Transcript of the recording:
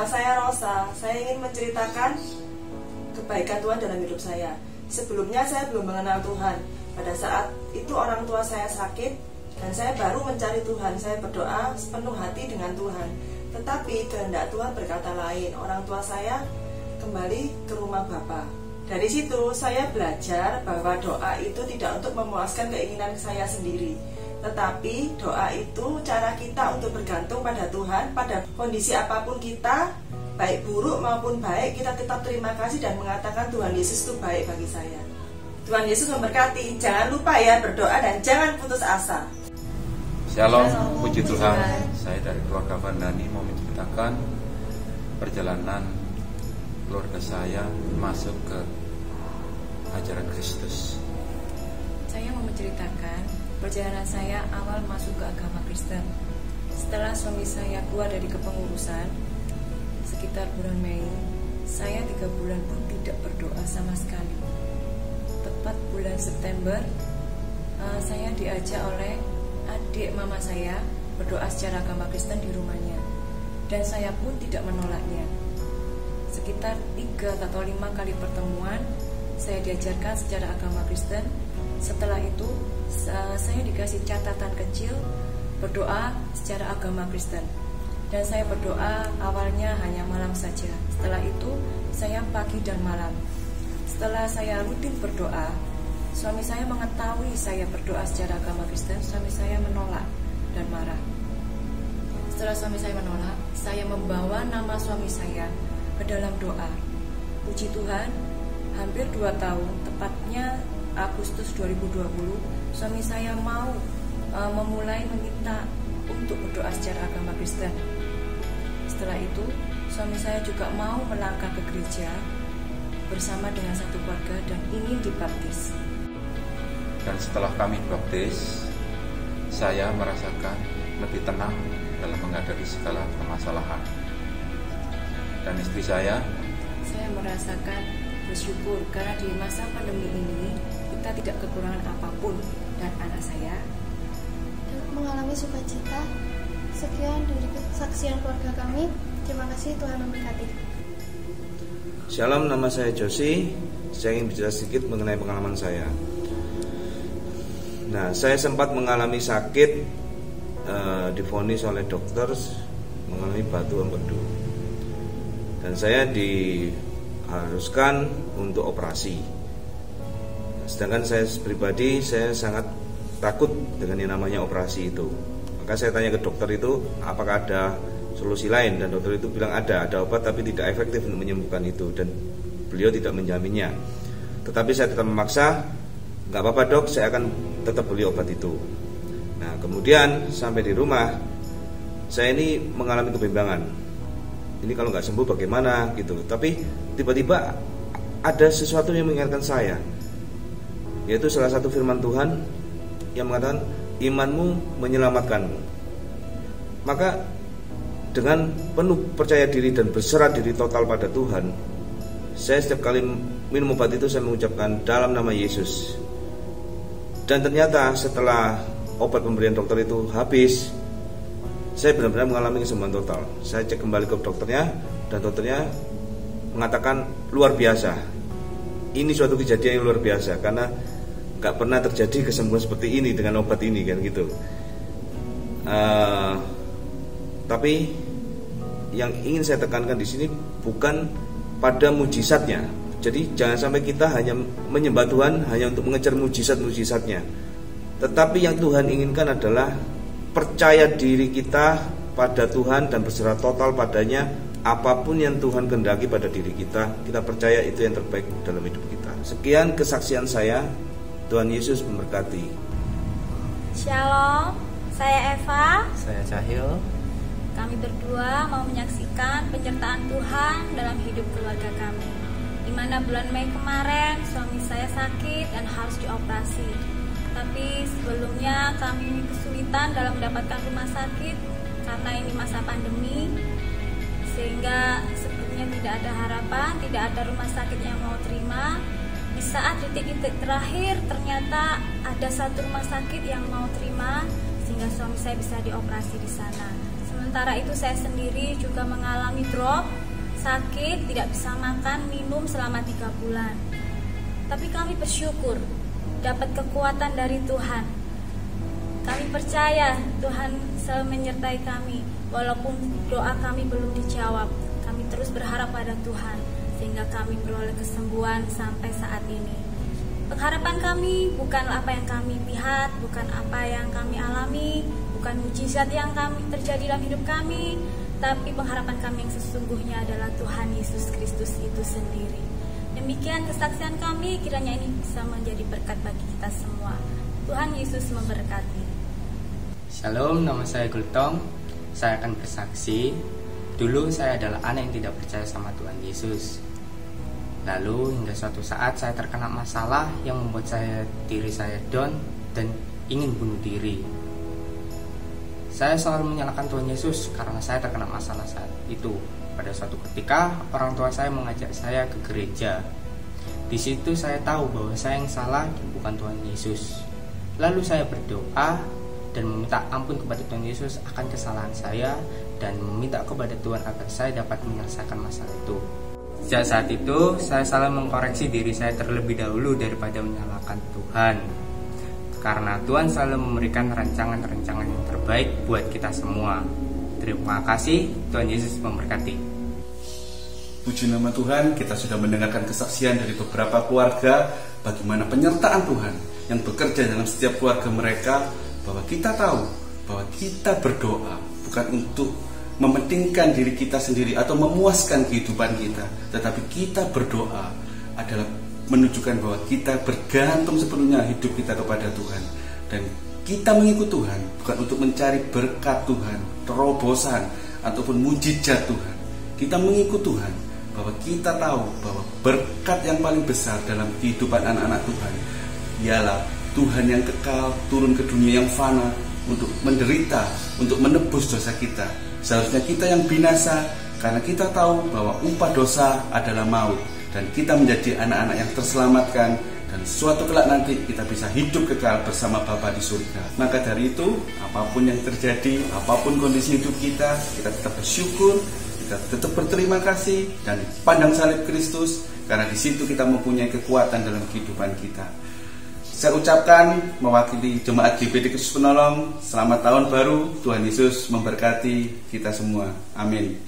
Nama saya Rosa. Saya ingin menceritakan kebaikan Tuhan dalam hidup saya. Sebelumnya saya belum mengenal Tuhan. Pada saat itu orang tua saya sakit dan saya baru mencari Tuhan. Saya berdoa sepenuh hati dengan Tuhan. Tetapi kehendak Tuhan berkata lain. Orang tua saya kembali ke rumah Bapa. Dari situ saya belajar bahwa doa itu tidak untuk memuaskan keinginan saya sendiri, tetapi doa itu cara kita untuk bergantung pada Tuhan. Pada kondisi apapun kita, baik buruk maupun baik, kita tetap terima kasih dan mengatakan Tuhan Yesus itu baik bagi saya. Tuhan Yesus memberkati. Jangan lupa ya berdoa dan jangan putus asa. Shalom, puji Tuhan. Saya dari keluarga Vandani mau menceritakan perjalanan keluarga saya masuk ke ajaran Kristus. Saya mau menceritakan perjalanan saya awal masuk ke agama Kristen. Setelah suami saya keluar dari kepengurusan sekitar bulan Mei, saya 3 bulan pun tidak berdoa sama sekali. Tepat bulan September, saya diajak oleh adik mama saya berdoa secara agama Kristen di rumahnya, dan saya pun tidak menolaknya. Sekitar 3 atau 5 kali pertemuan saya diajarkan secara agama Kristen. Setelah itu saya dikasih catatan kecil berdoa secara agama Kristen, dan saya berdoa awalnya hanya malam saja. Setelah itu saya pagi dan malam. Setelah saya rutin berdoa, suami saya mengetahui saya berdoa secara agama Kristen. Suami saya menolak dan marah. Setelah suami saya menolak, saya membawa nama suami saya ke dalam doa. Puji Tuhan, hampir 2 tahun, tepatnya Agustus 2020, suami saya mau memulai meminta untuk berdoa secara agama Kristen. Setelah itu, suami saya juga mau melangkah ke gereja bersama dengan satu keluarga dan ingin dibaptis. Dan setelah kami dibaptis, saya merasakan lebih tenang dalam menghadapi segala permasalahan. Dan istri saya merasakan bersyukur karena di masa pandemi ini kita tidak kekurangan apapun, dan anak saya mengalami sukacita. Sekian dari kesaksian keluarga kami. Terima kasih, Tuhan memberkati. Shalom, nama saya Josi. Saya ingin bicara sedikit mengenai pengalaman saya. Nah, saya sempat mengalami sakit, divonis oleh dokter mengalami batu empedu, dan saya diharuskan untuk operasi. Sedangkan saya pribadi, saya sangat takut dengan yang namanya operasi itu. Maka saya tanya ke dokter itu, apakah ada solusi lain, dan dokter itu bilang ada obat tapi tidak efektif untuk menyembuhkan itu, dan beliau tidak menjaminnya. Tetapi saya tetap memaksa, nggak apa-apa dok, saya akan tetap beli obat itu. Nah, kemudian sampai di rumah, saya ini mengalami kebimbangan. Ini kalau nggak sembuh bagaimana gitu. Tapi tiba-tiba ada sesuatu yang mengingatkan saya, yaitu salah satu firman Tuhan yang mengatakan imanmu menyelamatkanmu. Maka dengan penuh percaya diri dan berserah diri total pada Tuhan, saya setiap kali minum obat itu saya mengucapkan dalam nama Yesus. Dan ternyata setelah obat pemberian dokter itu habis, saya benar-benar mengalami kesembuhan total. Saya cek kembali ke dokternya, dan dokternya mengatakan luar biasa. Ini suatu kejadian yang luar biasa, karena gak pernah terjadi kesembuhan seperti ini dengan obat ini, kan gitu. Tapi yang ingin saya tekankan di sini bukan pada mujizatnya. Jadi jangan sampai kita hanya menyembah Tuhan hanya untuk mengejar mujizat-mujizatnya. Tetapi yang Tuhan inginkan adalah percaya diri kita pada Tuhan dan berserah total padanya. Apapun yang Tuhan kehendaki pada diri kita, kita percaya itu yang terbaik dalam hidup kita. Sekian kesaksian saya. Tuhan Yesus memberkati. Shalom, saya Eva. Saya Cahil. Kami berdua mau menyaksikan penyertaan Tuhan dalam hidup keluarga kami. Di mana bulan Mei kemarin suami saya sakit dan harus dioperasi. Tapi sebelumnya kami kesulitan dalam mendapatkan rumah sakit karena ini masa pandemi, sehingga sepertinya tidak ada harapan, tidak ada rumah sakit yang mau terima. Di saat detik-detik terakhir ternyata ada satu rumah sakit yang mau terima, sehingga suami saya bisa dioperasi di sana. Sementara itu saya sendiri juga mengalami drop, sakit, tidak bisa makan, minum selama 3 bulan. Tapi kami bersyukur dapat kekuatan dari Tuhan. Kami percaya Tuhan selalu menyertai kami. Walaupun doa kami belum dijawab, kami terus berharap pada Tuhan sehingga kami beroleh kesembuhan sampai saat ini. Pengharapan kami bukanlah apa yang kami lihat, bukan apa yang kami alami, bukan mujizat yang kami terjadi dalam hidup kami, tapi pengharapan kami yang sesungguhnya adalah Tuhan Yesus Kristus itu sendiri. Demikian kesaksian kami, kiranya ini bisa menjadi berkat bagi kita semua. Tuhan Yesus memberkati. Shalom, nama saya Gultong. Saya akan bersaksi. Dulu saya adalah anak yang tidak percaya sama Tuhan Yesus. Lalu hingga suatu saat saya terkena masalah yang membuat diri saya down dan ingin bunuh diri. Saya selalu menyalahkan Tuhan Yesus karena saya terkena masalah saat itu. Pada suatu ketika orang tua saya mengajak saya ke gereja. Di situ saya tahu bahwa saya yang salah dan bukan Tuhan Yesus. Lalu saya berdoa dan meminta ampun kepada Tuhan Yesus akan kesalahan saya dan meminta kepada Tuhan agar saya dapat menyelesaikan masalah itu. Sejak saat itu, saya selalu mengkoreksi diri saya terlebih dahulu daripada menyalahkan Tuhan. Karena Tuhan selalu memberikan rancangan-rancangan yang terbaik buat kita semua. Terima kasih, Tuhan Yesus memberkati. Puji nama Tuhan, kita sudah mendengarkan kesaksian dari beberapa keluarga bagaimana penyertaan Tuhan yang bekerja dalam setiap keluarga mereka, bahwa kita tahu bahwa kita berdoa bukan untuk mementingkan diri kita sendiri atau memuaskan kehidupan kita, tetapi kita berdoa adalah menunjukkan bahwa kita bergantung sepenuhnya hidup kita kepada Tuhan, dan kita mengikut Tuhan bukan untuk mencari berkat Tuhan, terobosan ataupun mujizat Tuhan. Kita mengikut Tuhan bahwa kita tahu bahwa berkat yang paling besar dalam kehidupan anak-anak Tuhan ialah Tuhan yang kekal turun ke dunia yang fana untuk menderita, untuk menebus dosa kita. Seharusnya kita yang binasa karena kita tahu bahwa upah dosa adalah maut, dan kita menjadi anak-anak yang terselamatkan, dan suatu kelak nanti kita bisa hidup kekal bersama Bapa di surga. Maka dari itu, apapun yang terjadi, apapun kondisi hidup kita tetap bersyukur, kita tetap berterima kasih dan pandang salib Kristus, karena di situ kita mempunyai kekuatan dalam kehidupan kita. Saya ucapkan mewakili Jemaat GBD Kristus Penolong, selamat tahun baru, Tuhan Yesus memberkati kita semua. Amin.